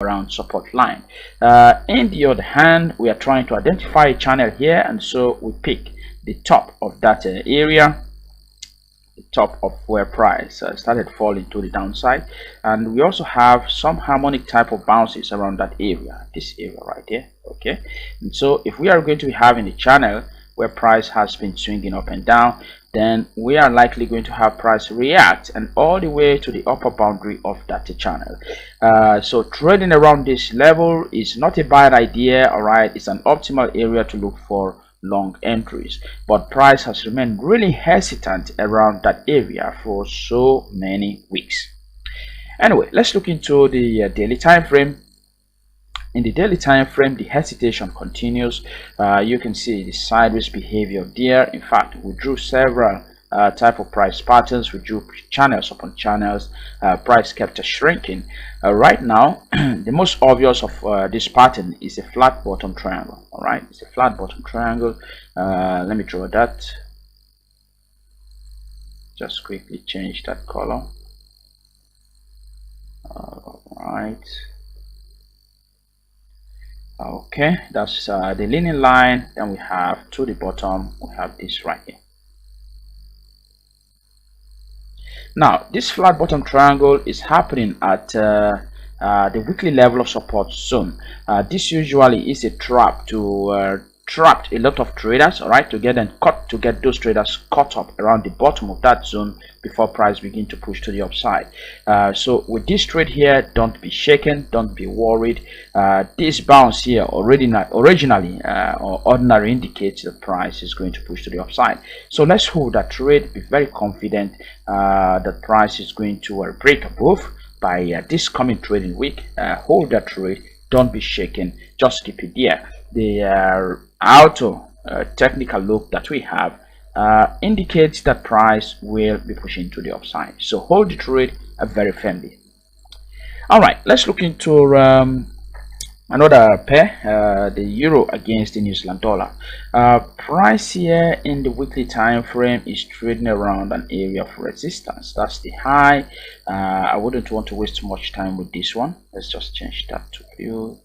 around support line. In the other hand, we are trying to identify a channel here, and so we pick the top of that area, the top of where price started falling to the downside, and we also have some harmonic type of bounces around that area, this area right here. Okay, and so if we are going to be having a channel where price has been swinging up and down, then we are likely going to have price react and all the way to the upper boundary of that channel. So trading around this level is not a bad idea. All right, it's an optimal area to look for long entries, but price has remained really hesitant around that area for so many weeks. Anyway, let's look into the daily time frame. In the daily time frame, the hesitation continues. You can see the sideways behavior there. In fact, we drew several type of price patterns. We drew channels upon channels. Price kept shrinking. Right now, the most obvious of this pattern is a flat bottom triangle. All right, it's a flat bottom triangle. Let me draw that. Just quickly change that color. All right. Okay, that's the leaning line. Then we have to the bottom, we have this right here. Now this flat bottom triangle is happening at the weekly level of support zone. This usually is a trap to trapped a lot of traders, all right, to get those traders caught up around the bottom of that zone before price begin to push to the upside. So with this trade here, don't be shaken, don't be worried. This bounce here originally or ordinary indicates the price is going to push to the upside. So let's hold that trade, be very confident that price is going to break above by this coming trading week. Hold that trade, don't be shaken, just keep it there. The auto technical look that we have indicates that price will be pushing to the upside, so hold the trade very firmly. All right, let's look into another pair, the euro against the New Zealand dollar. Price here in the weekly time frame is trading around an area of resistance. That's the high. I wouldn't want to waste much time with this one. Let's just change that to view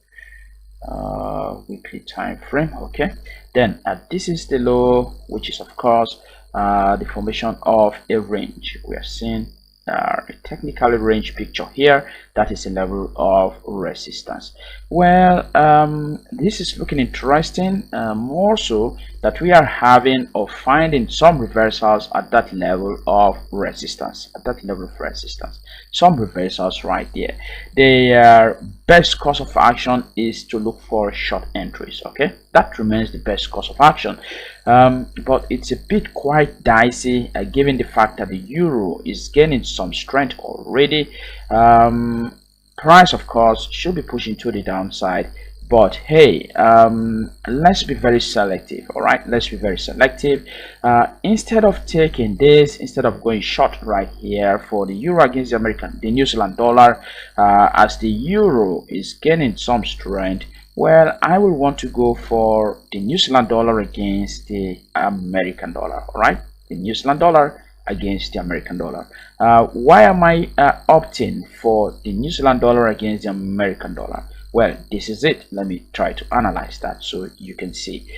weekly time frame. Okay, then this is the low, which is of course the formation of a range. We are seeing a technical range picture here. That is a level of resistance. Well, this is looking interesting, more so that we are having or finding some reversals at that level of resistance, some reversals right there. The best course of action is to look for short entries. Okay, that remains the best course of action, but it's a bit quite dicey given the fact that the euro is gaining some strength already. Price of course should be pushing to the downside, but hey, let's be very selective. All right, let's be very selective. Instead of taking this, instead of going short right here for the euro against the New Zealand dollar, as the euro is gaining some strength, well, I will want to go for the New Zealand dollar against the American dollar. All right, the New Zealand dollar against the American dollar. Why am I opting for the New Zealand dollar against the American dollar? Well, this is it. Let me try to analyze that so you can see.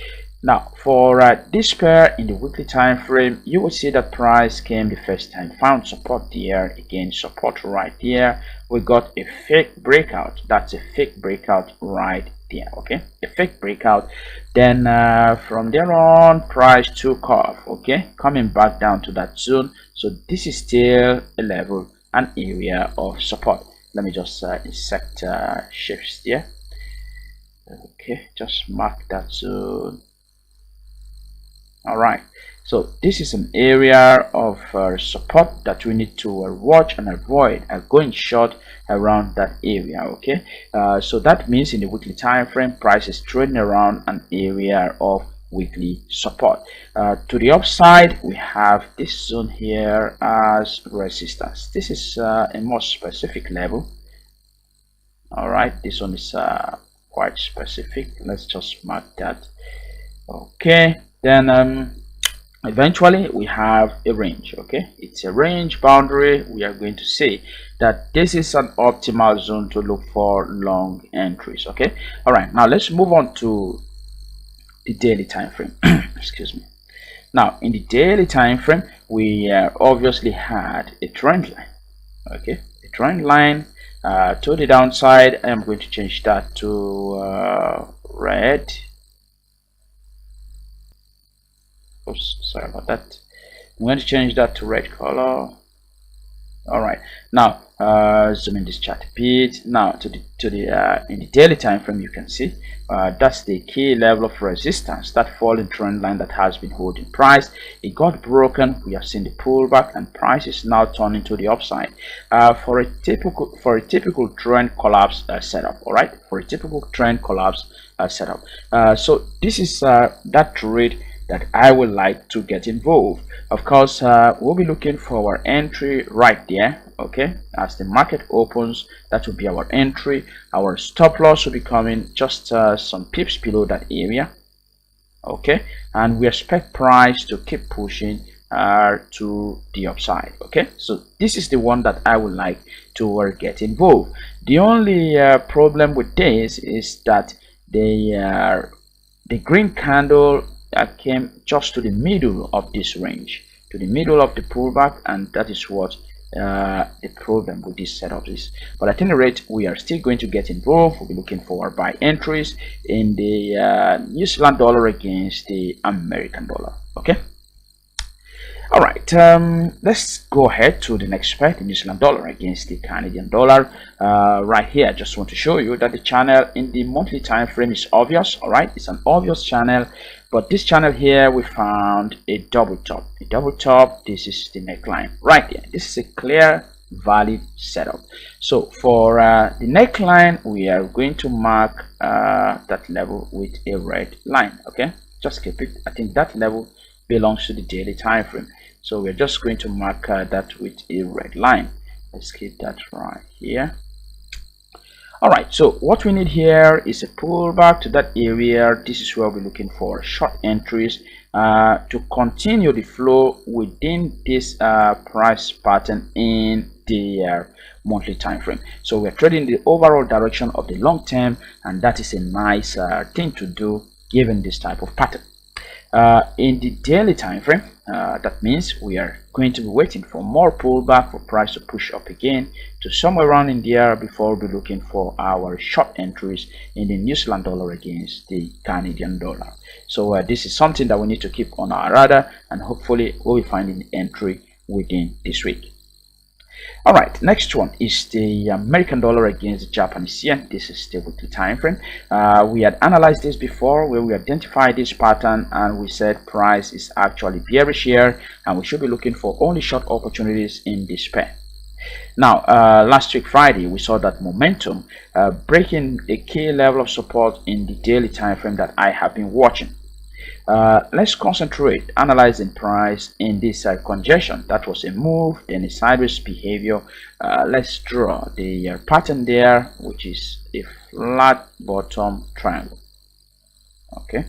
Now, for this pair in the weekly time frame, you will see that price came the first time, found support there, again support right there. We got a fake breakout. That's a fake breakout right there. Okay, a fake breakout. Then from there on, price took off. Okay, coming back down to that zone. So this is still a level, an area of support. Let me just insert shifts there. Okay, just mark that zone. All right, so this is an area of support that we need to watch and avoid going short around that area. Okay, so that means in the weekly time frame, price is trading around an area of weekly support. To the upside, we have this zone here as resistance. This is a more specific level. All right, this one is quite specific. Let's just mark that. Okay, then eventually we have a range. Okay, it's a range boundary. We are going to say that this is an optimal zone to look for long entries. Okay, all right, now let's move on to the daily time frame. Excuse me. Now in the daily time frame, we obviously had a trend line. Okay, a trend line to the downside. I am going to change that to red. Oops, sorry about that. I'm going to change that to red color. All right, now zoom in this chart a bit. Now to the in the daily time frame, you can see that's the key level of resistance, that falling trend line that has been holding price. It got broken. We have seen the pullback, and price is now turning to the upside for a typical trend collapse setup. All right, for a typical trend collapse setup. So this is that trade that I would like to get involved. Of course, we'll be looking for our entry right there. Okay, as the market opens, that will be our entry. Our stop loss will be coming just some pips below that area. Okay, and we expect price to keep pushing to the upside. Okay, so this is the one that I would like to get involved. The only problem with this is that the green candle came just to the middle of this range, to the middle of the pullback, and that is what the problem with this setup is. But at any rate, we are still going to get involved. We'll be looking for buy entries in the New Zealand dollar against the American dollar. Okay, all right, let's go ahead to the next pair, the New Zealand dollar against the Canadian dollar. Right here, I just want to show you that the channel in the monthly time frame is obvious. All right, it's an obvious channel, but this channel here, we found a double top. A double top. This is the neckline right there. This is a clear, valid setup. So for the neckline, we are going to mark that level with a red line. Okay, just keep it. I think that level belongs to the daily time frame, so we're just going to mark that with a red line. Let's keep that right here. All right, so what we need here is a pullback to that area. This is where we're looking for short entries to continue the flow within this price pattern in the monthly time frame. So we're trading the overall direction of the long term, and that is a nice thing to do given this type of pattern. In the daily time frame, that means we are going to be waiting for more pullback for price to push up again to somewhere around in there before we'll be looking for our short entries in the New Zealand dollar against the Canadian dollar. So this is something that we need to keep on our radar, and hopefully we'll be finding the entry within this week. All right, next one is the American dollar against the Japanese yen. This is the weekly time frame. We had analyzed this before, where we identified this pattern and we said price is actually bearish here, and we should be looking for only short opportunities in this pair. Now, last week Friday, we saw that momentum breaking a key level of support in the daily time frame that I have been watching. Let's concentrate analyzing price in this congestion. That was a move, then a sideways behavior. Let's draw the pattern there, which is a flat bottom triangle. Okay,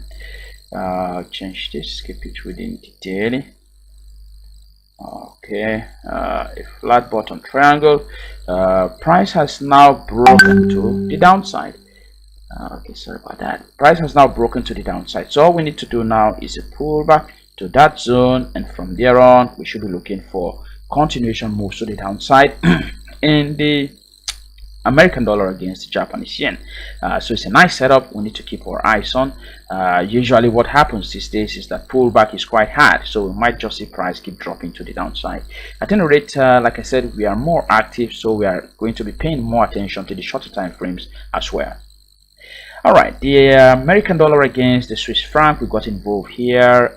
change this, keep it within the daily. Okay, a flat bottom triangle. Price has now broken to the downside. Okay, sorry about that. Price has now broken to the downside, so all we need to do now is a pullback to that zone, and from there on we should be looking for continuation moves to the downside in the American dollar against the Japanese yen. So it's a nice setup we need to keep our eyes on. Usually what happens these days is that pullback is quite hard, so we might just see price keep dropping to the downside. At any rate, like I said, we are more active, so we are going to be paying more attention to the shorter time frames as well. All right, the American dollar against the Swiss franc, we got involved here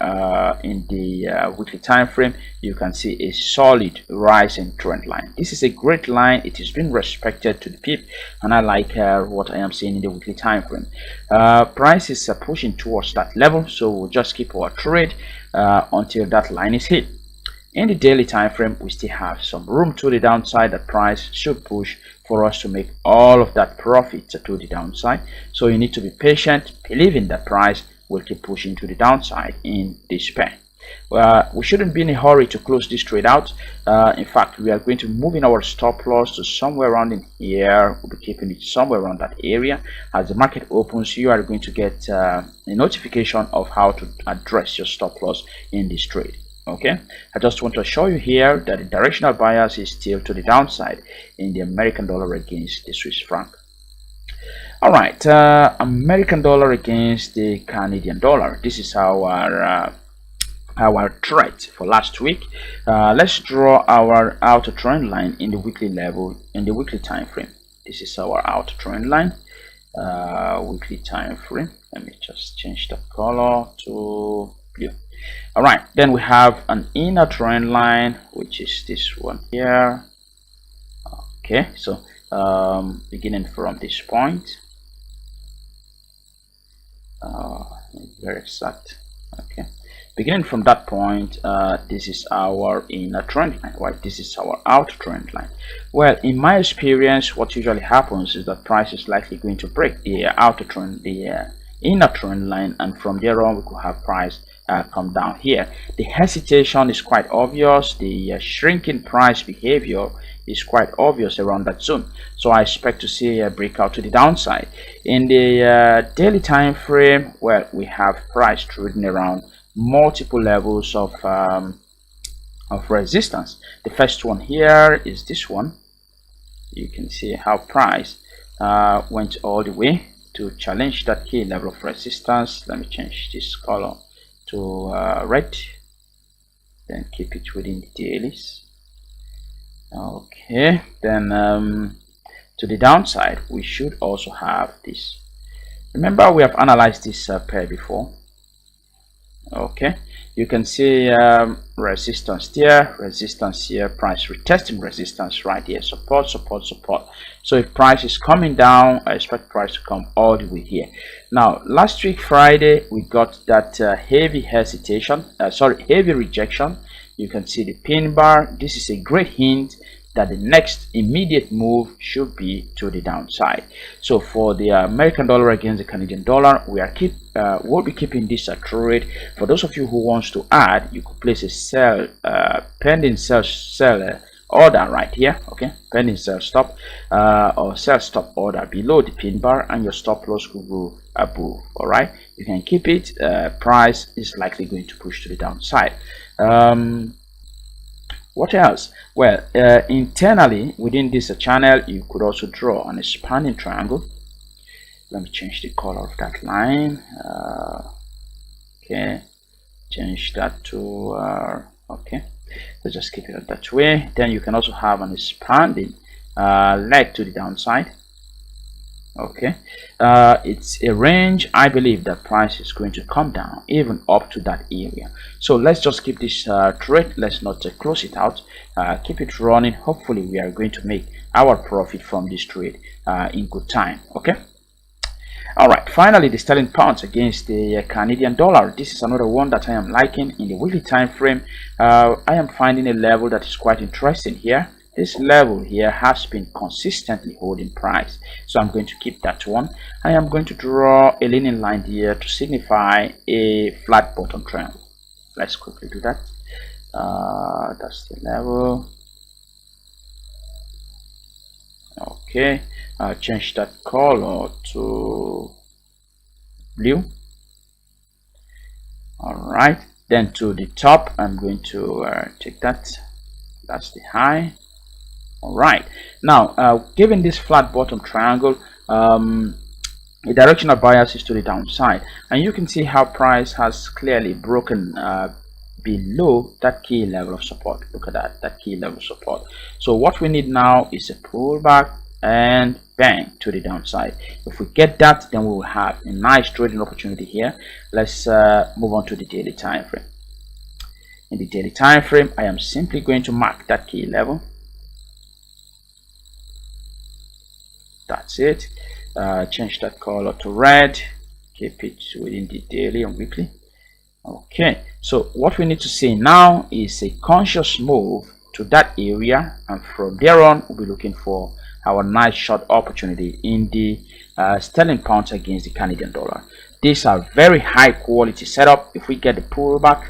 in the weekly time frame. You can see a solid rising trend line. This is a great line. It has been respected to the pip, and I like what I am seeing in the weekly time frame. Price is pushing towards that level, so we'll just keep our trade until that line is hit. In the daily time frame, we still have some room to the downside. That price should push for us to make all of that profit to the downside. So you need to be patient, believing that price will keep pushing to the downside in this pair. We shouldn't be in a hurry to close this trade out. In fact, we are going to move in our stop loss to somewhere around in here. We'll be keeping it somewhere around that area. As the market opens, you are going to get a notification of how to address your stop loss in this trade. Okay, I just want to show you here that the directional bias is still to the downside in the American dollar against the Swiss franc. All right, American dollar against the Canadian dollar. This is our trend for last week. Let's draw our outer trend line in the weekly level, in the weekly time frame. This is our outer trend line, weekly time frame. Let me just change the color to blue. All right, then we have an inner trend line, which is this one here. Okay, so beginning from this point, very exact. Okay, beginning from that point, this is our inner trend line, right? This is our outer trend line. Well, in my experience, what usually happens is that price is likely going to break the outer trend, the inner trend line, and from there on we could have price come down here. The hesitation is quite obvious. The shrinking price behavior is quite obvious around that zone, so I expect to see a breakout to the downside. In the daily time frame, well, we have price trading around multiple levels of resistance. The first one here is this one. You can see how price went all the way to challenge that key level of resistance. Let me change this color to red, then keep it within the dailies. Okay, then to the downside we should also have this. Remember, we have analyzed this pair before. Okay, you can see resistance there, resistance here, price retesting resistance right here, support, support, support. So if price is coming down, I expect price to come all the way here. Now, last week Friday we got that heavy hesitation, heavy rejection. You can see the pin bar. This is a great hint that the next immediate move should be to the downside. So for the American dollar against the Canadian dollar, we'll be keeping this trade. For those of you who wants to add, you could place a sell pending sell order right here. Okay, pending sell stop or sell stop order below the pin bar, and your stop loss could go above. All right, you can keep it. Price is likely going to push to the downside. What else? Well, internally within this channel, you could also draw an expanding triangle. Let me change the color of that line. Okay, change that to okay, let's just keep it that way. Then you can also have an expanding leg to the downside. Okay, it's a range. I believe that price is going to come down even up to that area. So let's just keep this trade. Let's not close it out. Keep it running. Hopefully we are going to make our profit from this trade in good time. Okay, all right, finally the sterling pound against the Canadian dollar. This is another one that I am liking in the weekly time frame. I am finding a level that is quite interesting here. This level here has been consistently holding price, so I'm going to keep that one. I am going to draw a leaning line here to signify a flat bottom triangle. Let's quickly do that. That's the level. Okay, I'll change that color to blue. All right, then to the top, I'm going to take that. That's the high. All right, now given this flat bottom triangle, the directional bias is to the downside, and you can see how price has clearly broken below that key level of support. Look at that key level of support. So what we need now is a pullback and bang to the downside. If we get that, then we will have a nice trading opportunity here. Let's move on to the daily time frame. In the daily time frame, I am simply going to mark that key level. That's it. Change that color to red. Keep it within the daily and weekly. Okay, so what we need to see now is a conscious move to that area, and from there on we'll be looking for our nice short opportunity in the sterling pound against the Canadian dollar. These are very high quality setup. If we get the pullback,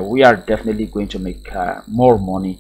we are definitely going to make more money